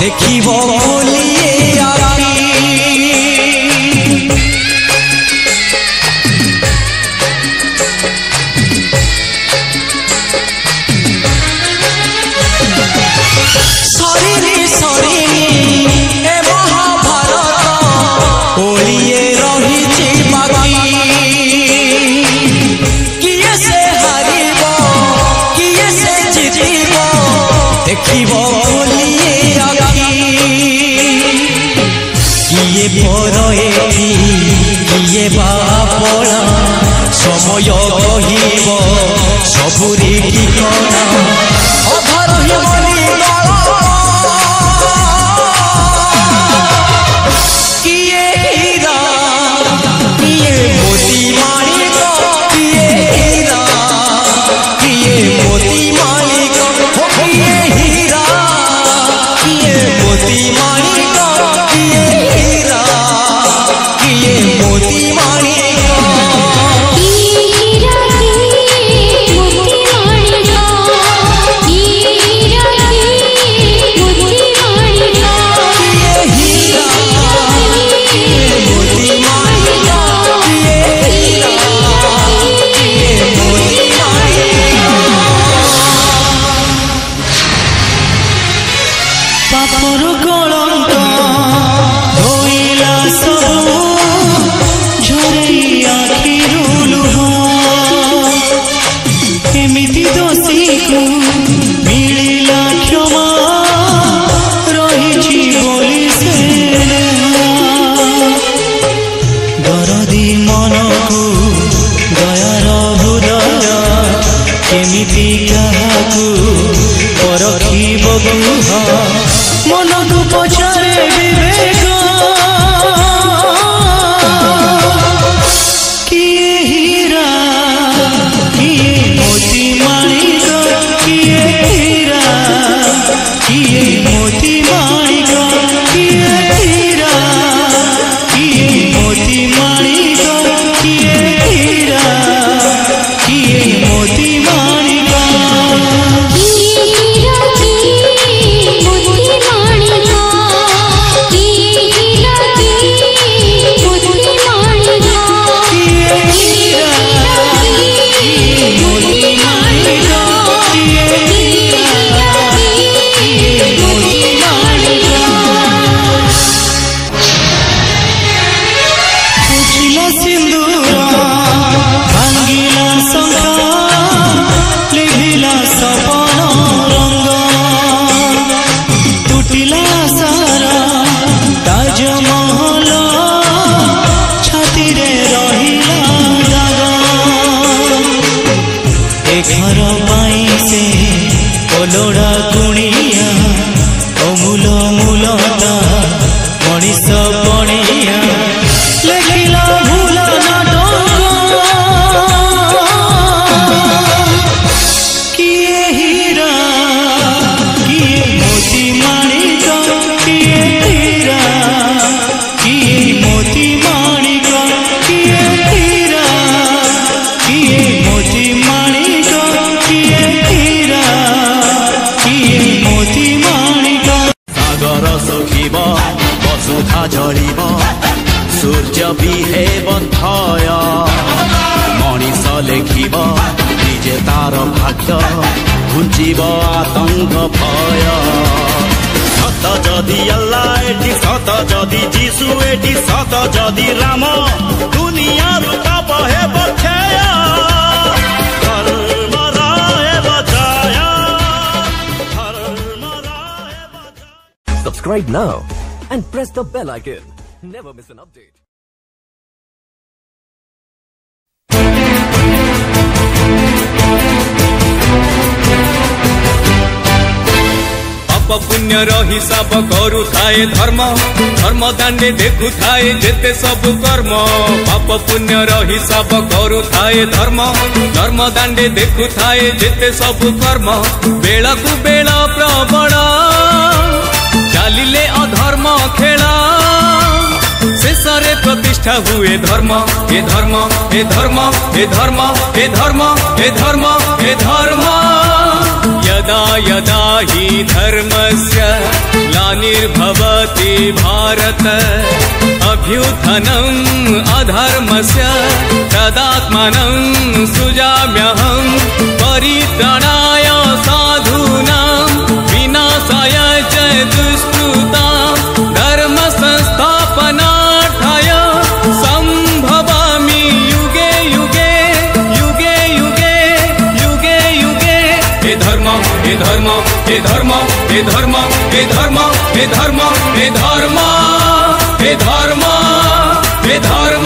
देखिब बोलिए आखी देखिब बोलिए आखी किए परएठी किए बापणा समय कहिब सबुरी ठिकाना अधार बोली किए हीरा किए मोती माणिक किए हीरा किए मोती माणिक किए हीरा किए मोती माणिक किए हीरा किए मोती माणिक पापर कलंक धोइला सब झरे आखिरु लुह एमिति दोषी को मिलिला क्षमा रहिछि बोली से दरदी मन को दयार हृदय केमिति काहाकू परखिब गुह मन को पचारे विवेक किए हीरा किए मोती माणिक किए हीरा किए मोती माणिक किए हीरा किए मोती माणिक किए हीरा किए मोती माणिक घर पाई से ओलोड़ा कुणिया अमूल मूलता मनीष पणिया लेखिला भूल नाटक किए हीरा किए मोती माणिक किए हीरा किए मोती माणिक किए हीरा किए मोती माणिक किए हीरा किए मोती माणिक सागर सुखिब वसुधा जलिब सूर्य विहेब थय मनीष लेखिब निजे तार भाग्य घुंचिब आतंक भय सत जदि अल्लाह एटी सत जदि जीशु एटी सत जदि राम दुनिया रुताप हेब क्षय धर्म रहेब जय धर्म रहेब जय। Subscribe now and press the bell icon. Never miss an update. पाप पुण्य हिसाब करू थाए धर्म धर्म दांडे देखु थाए जेते सब कर्म पाप पुण्य हिसाब करू थाए धर्म धर्म दांडे देखु थाए जेते सब कर्म बेला को बेला प्रबल चालिले अधर्म खेला शेषरे प्रतिष्ठा हुए धर्म ए धर्म ए धर्म ए धर्म ए धर्म ए धर्म ए धर्म यदा यदा हि धर्मस्य ग्लानिर्भवति भारत अभ्युत्थनम् अधर्मस्य तदात्मानं सृजाम्यहं परित्राणाय साधूनां विनाशाय च दुष्कृतां धर्म संस्थापनार्थाय संभवामि युगे युगे युगे युगे युगे युगे। हे धर्म हे धर्म हे धर्म हे धर्म हे धर्म हे धर्म हे धर्म हे धर्म हे धर्म।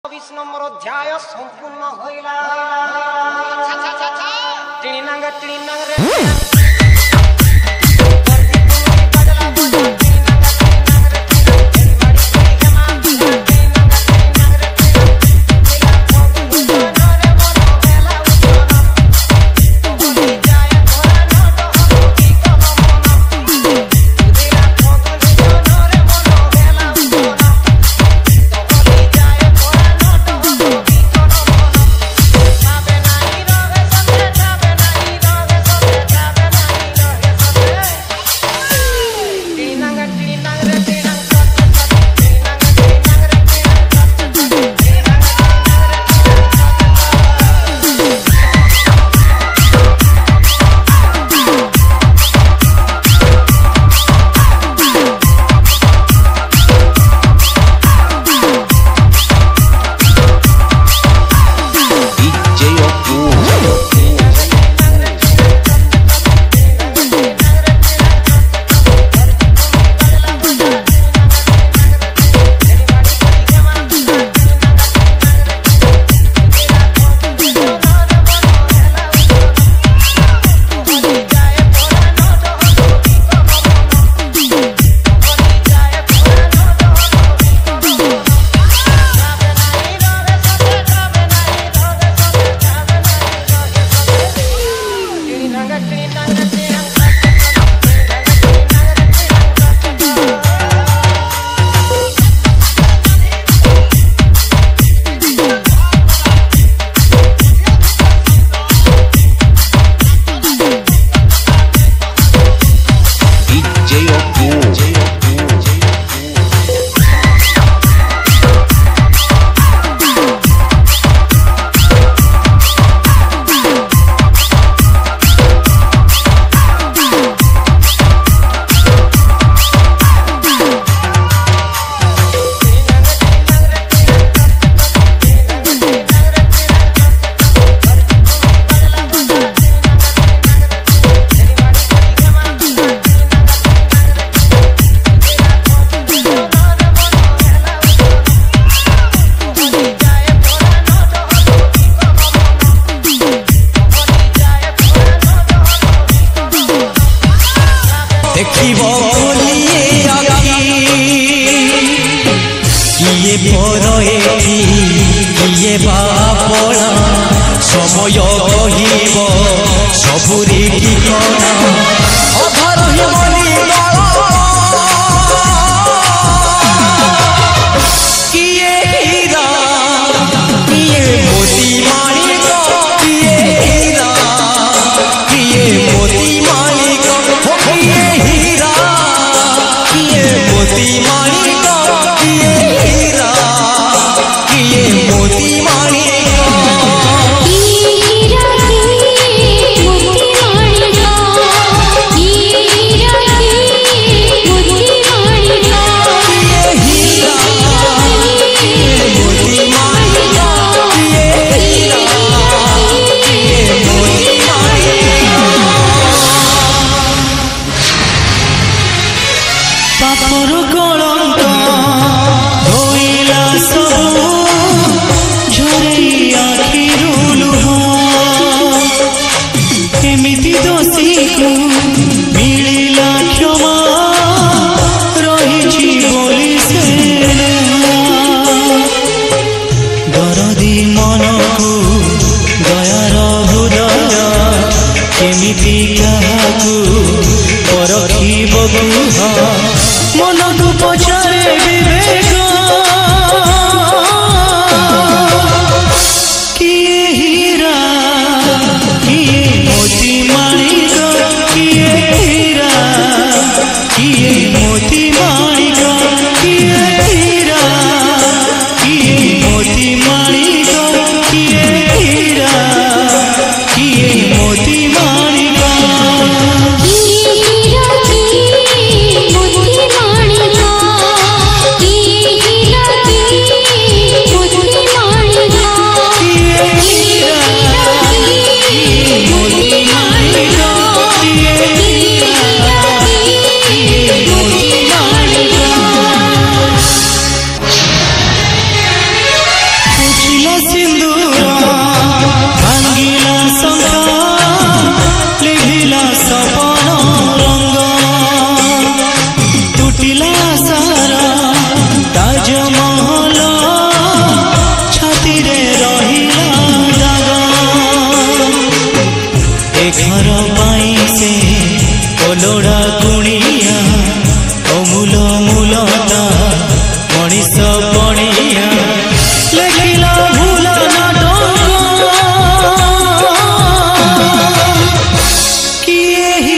22 নম্বর অধ্যায় সম্পূর্ণ হইলা। সময় কহিব সবুরি ঠিকনা অধর হিমনি কিয়ে হীরা কিয়ে মোতি মানিক কিয়ে হীরা কিয়ে মোতি মানিক কিয়ে হীরা কিয়ে মোতি মানিক কিয়ে হীরা কিয়ে মোতি মানিক की ଆସିଲା